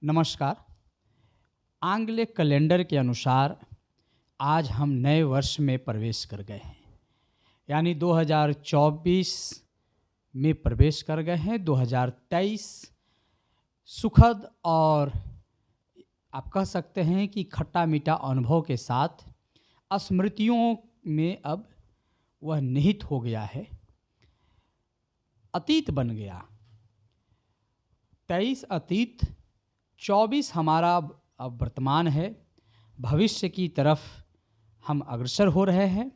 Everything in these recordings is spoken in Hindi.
नमस्कार। आंग्ल कैलेंडर के अनुसार आज हम नए वर्ष में प्रवेश कर गए हैं, यानी 2024 में प्रवेश कर गए हैं। 2023 सुखद और आप कह सकते हैं कि खट्टा मीठा अनुभव के साथ स्मृतियों में अब वह निहित हो गया है, अतीत बन गया। 23 अतीत, 24 हमारा अब वर्तमान है, भविष्य की तरफ हम अग्रसर हो रहे हैं।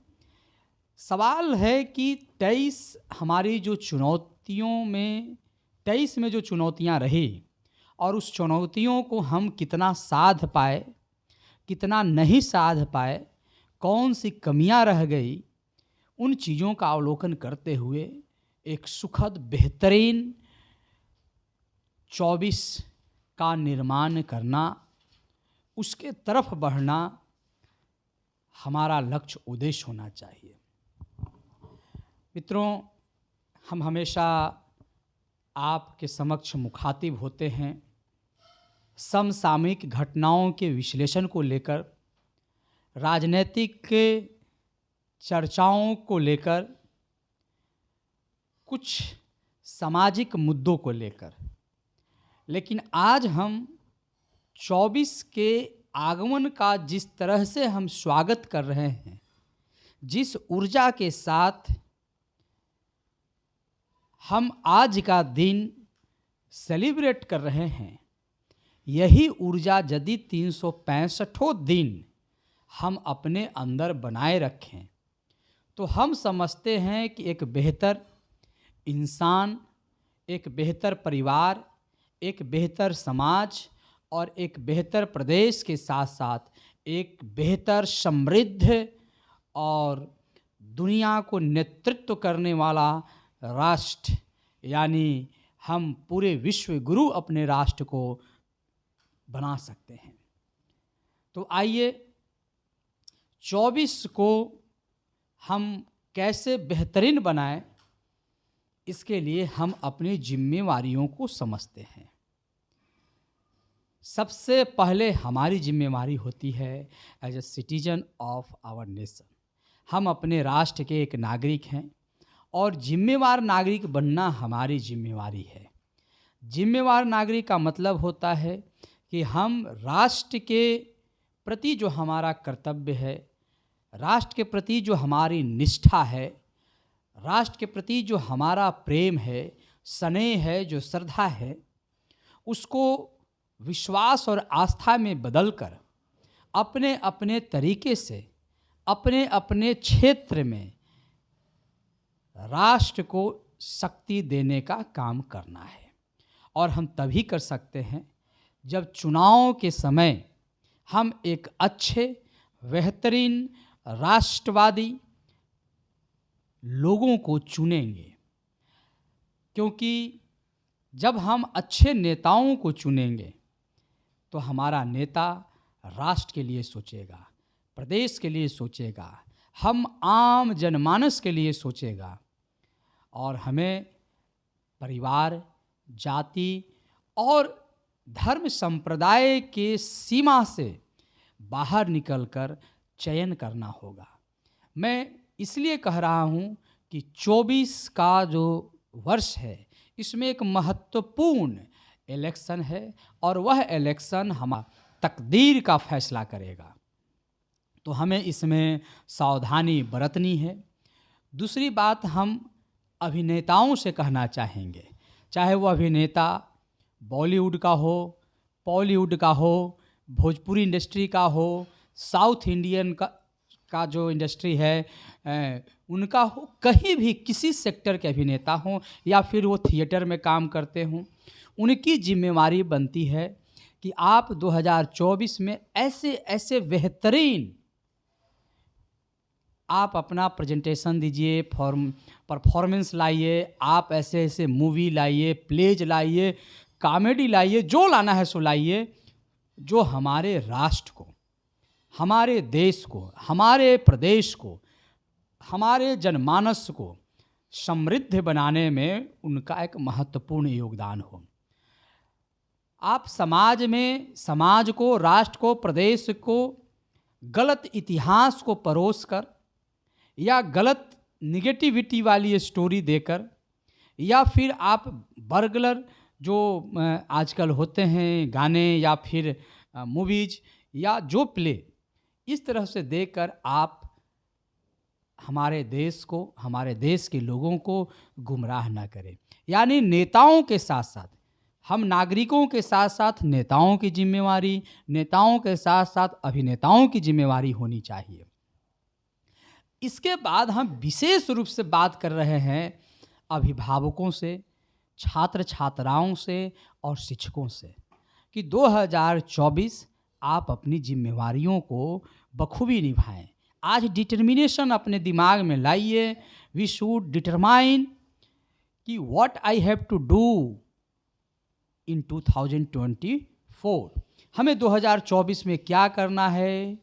सवाल है कि 23 हमारी जो चुनौतियों में 23 में जो चुनौतियां रही और उस चुनौतियों को हम कितना साध पाए, कितना नहीं साध पाए, कौन सी कमियां रह गई, उन चीज़ों का अवलोकन करते हुए एक सुखद बेहतरीन 24 का निर्माण करना, उसके तरफ बढ़ना हमारा लक्ष्य उद्देश्य होना चाहिए। मित्रों, हम हमेशा आपके समक्ष मुखातिब होते हैं समसामयिक घटनाओं के विश्लेषण को लेकर, राजनीतिक चर्चाओं को लेकर, कुछ सामाजिक मुद्दों को लेकर। लेकिन आज हम 24 के आगमन का जिस तरह से हम स्वागत कर रहे हैं, जिस ऊर्जा के साथ हम आज का दिन सेलिब्रेट कर रहे हैं, यही ऊर्जा यदि 365 दिन हम अपने अंदर बनाए रखें तो हम समझते हैं कि एक बेहतर इंसान, एक बेहतर परिवार, एक बेहतर समाज और एक बेहतर प्रदेश के साथ साथ एक बेहतर समृद्ध और दुनिया को नेतृत्व करने वाला राष्ट्र, यानी हम पूरे विश्व गुरु अपने राष्ट्र को बना सकते हैं। तो आइए 24 को हम कैसे बेहतरीन बनाएं, इसके लिए हम अपनी जिम्मेवारियों को समझते हैं। सबसे पहले हमारी जिम्मेवारी होती है as a citizen of our nation. हम अपने राष्ट्र के एक नागरिक हैं और जिम्मेवार नागरिक बनना हमारी जिम्मेवारी है। जिम्मेवार नागरिक का मतलब होता है कि हम राष्ट्र के प्रति जो हमारा कर्तव्य है, राष्ट्र के प्रति जो हमारी निष्ठा है, राष्ट्र के प्रति जो हमारा प्रेम है, स्नेह है, जो श्रद्धा है, उसको विश्वास और आस्था में बदलकर अपने अपने तरीके से अपने अपने क्षेत्र में राष्ट्र को शक्ति देने का काम करना है। और हम तभी कर सकते हैं जब चुनाव के समय हम एक अच्छे बेहतरीन राष्ट्रवादी लोगों को चुनेंगे, क्योंकि जब हम अच्छे नेताओं को चुनेंगे तो हमारा नेता राष्ट्र के लिए सोचेगा, प्रदेश के लिए सोचेगा, हम आम जनमानस के लिए सोचेगा और हमें परिवार, जाति और धर्म संप्रदाय के सीमा से बाहर निकलकर चयन करना होगा। मैं इसलिए कह रहा हूँ कि 24 का जो वर्ष है, इसमें एक महत्वपूर्ण इलेक्शन है और वह इलेक्शन हमारी तकदीर का फैसला करेगा। तो हमें इसमें सावधानी बरतनी है। दूसरी बात हम अभिनेताओं से कहना चाहेंगे, चाहे वो अभिनेता बॉलीवुड का हो, बॉलीवुड का हो, भोजपुरी इंडस्ट्री का हो, साउथ इंडियन का जो इंडस्ट्री है उनका हो, कहीं भी किसी सेक्टर के अभिनेता हों या फिर वो थिएटर में काम करते हों, उनकी जिम्मेवारी बनती है कि आप 2024 में ऐसे ऐसे बेहतरीन आप अपना प्रेजेंटेशन दीजिए, परफॉर्मेंस लाइए, आप ऐसे ऐसे मूवी लाइए, प्लेज लाइए, कॉमेडी लाइए, जो लाना है सो लाइए, जो हमारे राष्ट्र को, हमारे देश को, हमारे प्रदेश को, हमारे जनमानस को समृद्ध बनाने में उनका एक महत्वपूर्ण योगदान हो। आप समाज में समाज को, राष्ट्र को, प्रदेश को गलत इतिहास को परोस कर या गलत निगेटिविटी वाली स्टोरी देकर, या फिर आप बर्गलर जो आजकल होते हैं गाने या फिर मूवीज या जो प्ले, इस तरह से देकर आप हमारे देश को, हमारे देश के लोगों को गुमराह ना करें। यानी नेताओं के साथ साथ हम नागरिकों के साथ साथ नेताओं की जिम्मेवारी, नेताओं के साथ साथ अभिनेताओं की जिम्मेवारी होनी चाहिए। इसके बाद हम विशेष रूप से बात कर रहे हैं अभिभावकों से, छात्र छात्राओं से और शिक्षकों से कि 2024 आप अपनी जिम्मेवारियों को बखूबी निभाएं। आज डिटर्मिनेशन अपने दिमाग में लाइए। वी शुड डिटरमाइन कि what I have to do in 2024। हमें 2024 में क्या करना है,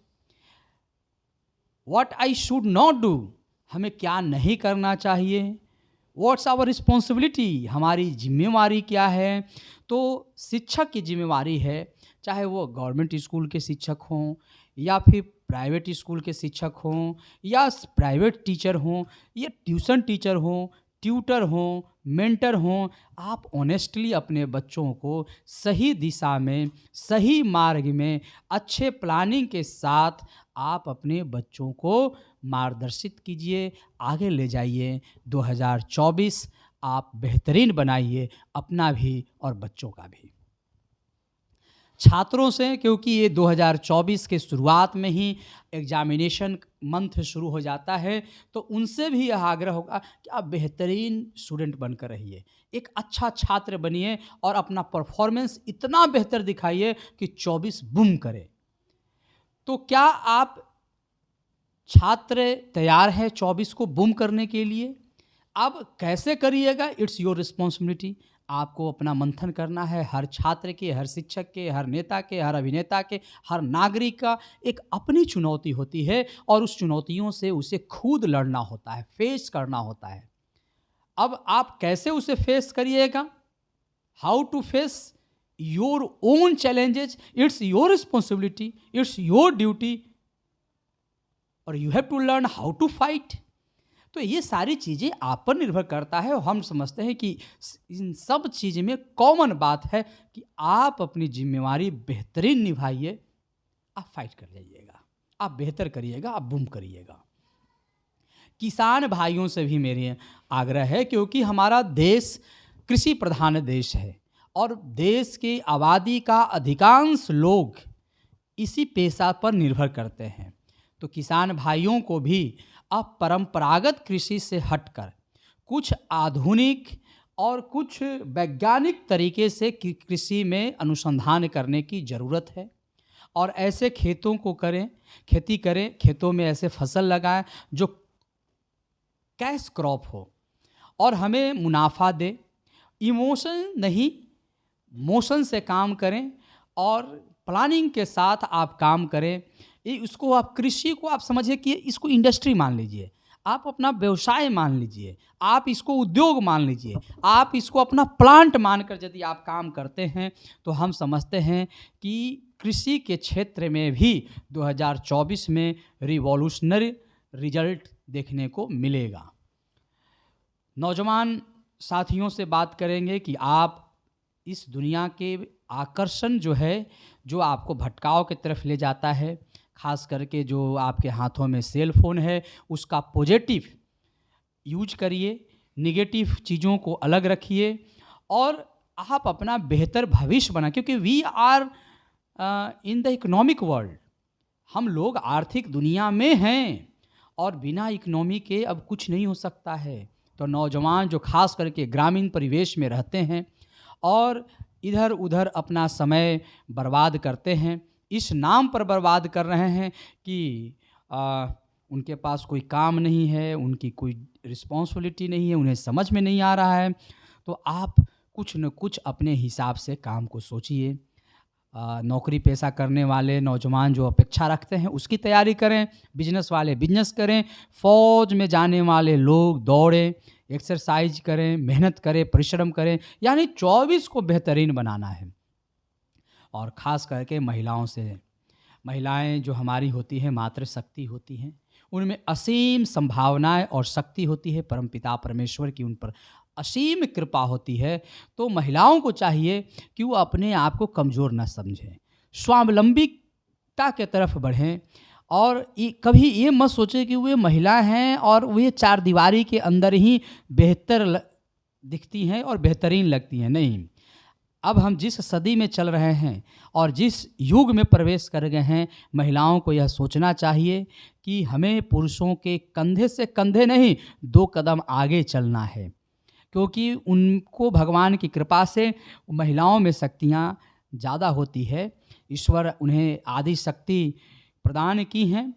what I should not do, हमें क्या नहीं करना चाहिए, व्हाट्स आवर रिस्पॉन्सिबिलिटी, हमारी जिम्मेवारी क्या है। तो शिक्षक की जिम्मेवारी है, चाहे वो गवर्नमेंट स्कूल के शिक्षक हों या फिर प्राइवेट स्कूल के शिक्षक हों या प्राइवेट टीचर हों या ट्यूशन टीचर हों, ट्यूटर हों, मेंटर हों, आप ऑनेस्टली अपने बच्चों को सही दिशा में, सही मार्ग में, अच्छे प्लानिंग के साथ आप अपने बच्चों को मार्गदर्शित कीजिए, आगे ले जाइए। 2024 आप बेहतरीन बनाइए, अपना भी और बच्चों का भी। छात्रों से, क्योंकि ये 2024 के शुरुआत में ही एग्जामिनेशन मंथ शुरू हो जाता है, तो उनसे भी यह आग्रह होगा कि आप बेहतरीन स्टूडेंट बनकर रहिए, एक अच्छा छात्र बनिए और अपना परफॉर्मेंस इतना बेहतर दिखाइए कि 24 बूम करे। तो क्या आप छात्र तैयार हैं 24 को बूम करने के लिए? अब कैसे करिएगा, इट्स योर रिस्पॉन्सिबिलिटी। आपको अपना मंथन करना है। हर छात्र के, हर शिक्षक के, हर नेता के, हर अभिनेता के, हर नागरिक का एक अपनी चुनौती होती है और उस चुनौतियों से उसे खुद लड़ना होता है, फेस करना होता है। अब आप कैसे उसे फेस करिएगा, how to face your own challenges, it's your responsibility, it's your duty, और you have to learn how to fight. तो ये सारी चीज़ें आप पर निर्भर करता है और हम समझते हैं कि इन सब चीज़ में कॉमन बात है कि आप अपनी जिम्मेवारी बेहतरीन निभाइए, आप फाइट कर जाइएगा, आप बेहतर करिएगा, आप बूम करिएगा। किसान भाइयों से भी मेरे आग्रह है, क्योंकि हमारा देश कृषि प्रधान देश है और देश की आबादी का अधिकांश लोग इसी पेशा पर निर्भर करते हैं। तो किसान भाइयों को भी अब परंपरागत कृषि से हटकर कुछ आधुनिक और कुछ वैज्ञानिक तरीके से कृषि में अनुसंधान करने की ज़रूरत है और ऐसे खेतों को करें, खेती करें, खेतों में ऐसे फसल लगाएं जो कैश क्रॉप हो और हमें मुनाफा दे। इमोशन नहीं, मोशन से काम करें और प्लानिंग के साथ आप काम करें। इसको आप कृषि को आप समझिए कि इसको इंडस्ट्री मान लीजिए, आप अपना व्यवसाय मान लीजिए, आप इसको उद्योग मान लीजिए, आप इसको अपना प्लांट मानकर यदि आप काम करते हैं तो हम समझते हैं कि कृषि के क्षेत्र में भी 2024 में रिवॉल्यूशनरी रिजल्ट देखने को मिलेगा। नौजवान साथियों से बात करेंगे कि आप इस दुनिया के आकर्षण जो है, जो आपको भटकाव की तरफ ले जाता है, खास करके जो आपके हाथों में सेल फोन है, उसका पॉजिटिव यूज करिए, निगेटिव चीज़ों को अलग रखिए और आप अपना बेहतर भविष्य बना, क्योंकि we are in the economic world, हम लोग आर्थिक दुनिया में हैं और बिना इकोनॉमी के अब कुछ नहीं हो सकता है। तो नौजवान जो खास करके ग्रामीण परिवेश में रहते हैं और इधर उधर अपना समय बर्बाद करते हैं, इस नाम पर बर्बाद कर रहे हैं कि उनके पास कोई काम नहीं है, उनकी कोई रिस्पॉन्सिबिलिटी नहीं है, उन्हें समझ में नहीं आ रहा है, तो आप कुछ न कुछ अपने हिसाब से काम को सोचिए। नौकरी पेशा करने वाले नौजवान जो अपेक्षा रखते हैं उसकी तैयारी करें, बिजनेस वाले बिजनेस करें, फौज में जाने वाले लोग दौड़ें, एक्सरसाइज करें, मेहनत करें, परिश्रम करें, यानी 24 को बेहतरीन बनाना है। और ख़ास करके महिलाओं से। महिलाएं जो हमारी होती हैं, मातृशक्ति होती हैं, उनमें असीम संभावनाएं और शक्ति होती है। परमपिता परमेश्वर की उन पर असीम कृपा होती है। तो महिलाओं को चाहिए कि वो अपने आप को कमज़ोर न समझें, स्वावलंबिता के तरफ बढ़ें और कभी ये मत सोचें कि वे महिला हैं और वे चार दीवारी के अंदर ही बेहतर दिखती हैं और बेहतरीन लगती हैं। नहीं, अब हम जिस सदी में चल रहे हैं और जिस युग में प्रवेश कर गए हैं, महिलाओं को यह सोचना चाहिए कि हमें पुरुषों के कंधे से कंधे नहीं, 2 कदम आगे चलना है, क्योंकि उनको भगवान की कृपा से महिलाओं में शक्तियाँ ज़्यादा होती है। ईश्वर उन्हें आदि शक्ति प्रदान की हैं।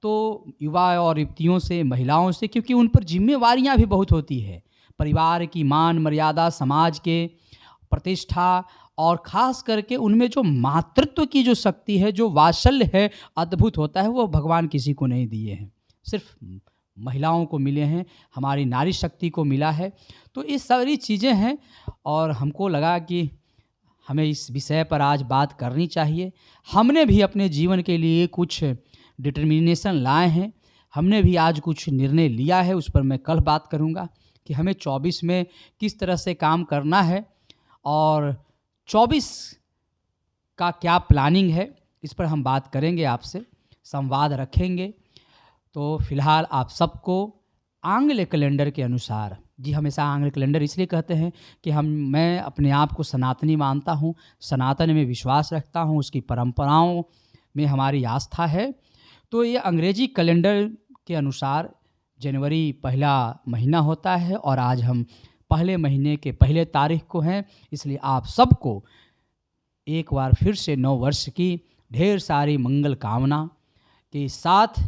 तो युवा और युवतियों से, महिलाओं से, क्योंकि उन पर जिम्मेवारियाँ भी बहुत होती है, परिवार की मान मर्यादा, समाज के प्रतिष्ठा, और ख़ास करके उनमें जो मातृत्व की जो शक्ति है, जो वात्सल्य है, अद्भुत होता है। वो भगवान किसी को नहीं दिए हैं, सिर्फ महिलाओं को मिले हैं, हमारी नारी शक्ति को मिला है। तो ये सारी चीज़ें हैं और हमको लगा कि हमें इस विषय पर आज बात करनी चाहिए। हमने भी अपने जीवन के लिए कुछ डिटर्मिनेशन लाए हैं, हमने भी आज कुछ निर्णय लिया है, उस पर मैं कल बात करूँगा कि हमें 24 में किस तरह से काम करना है और 24 का क्या प्लानिंग है, इस पर हम बात करेंगे, आपसे संवाद रखेंगे। तो फिलहाल आप सबको आंग्ल कैलेंडर के अनुसार, जी हमेशा आंग्ल कैलेंडर इसलिए कहते हैं कि मैं अपने आप को सनातनी मानता हूँ, सनातन में विश्वास रखता हूँ, उसकी परंपराओं में हमारी आस्था है। तो ये अंग्रेजी कैलेंडर के अनुसार जनवरी पहला महीना होता है और आज हम पहले महीने के पहले तारीख को हैं। इसलिए आप सबको एक बार फिर से नव वर्ष की ढेर सारी मंगल कामना के साथ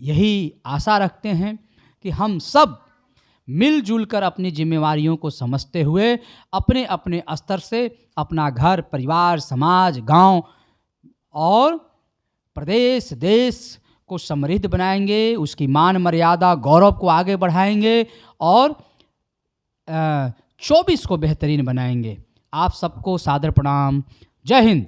यही आशा रखते हैं कि हम सब मिलजुल कर अपनी जिम्मेवारियों को समझते हुए अपने अपने स्तर से अपना घर, परिवार, समाज, गांव और प्रदेश, देश को समृद्ध बनाएंगे, उसकी मान मर्यादा, गौरव को आगे बढ़ाएंगे और 24 को बेहतरीन बनाएंगे। आप सबको सादर प्रणाम। जय हिंद।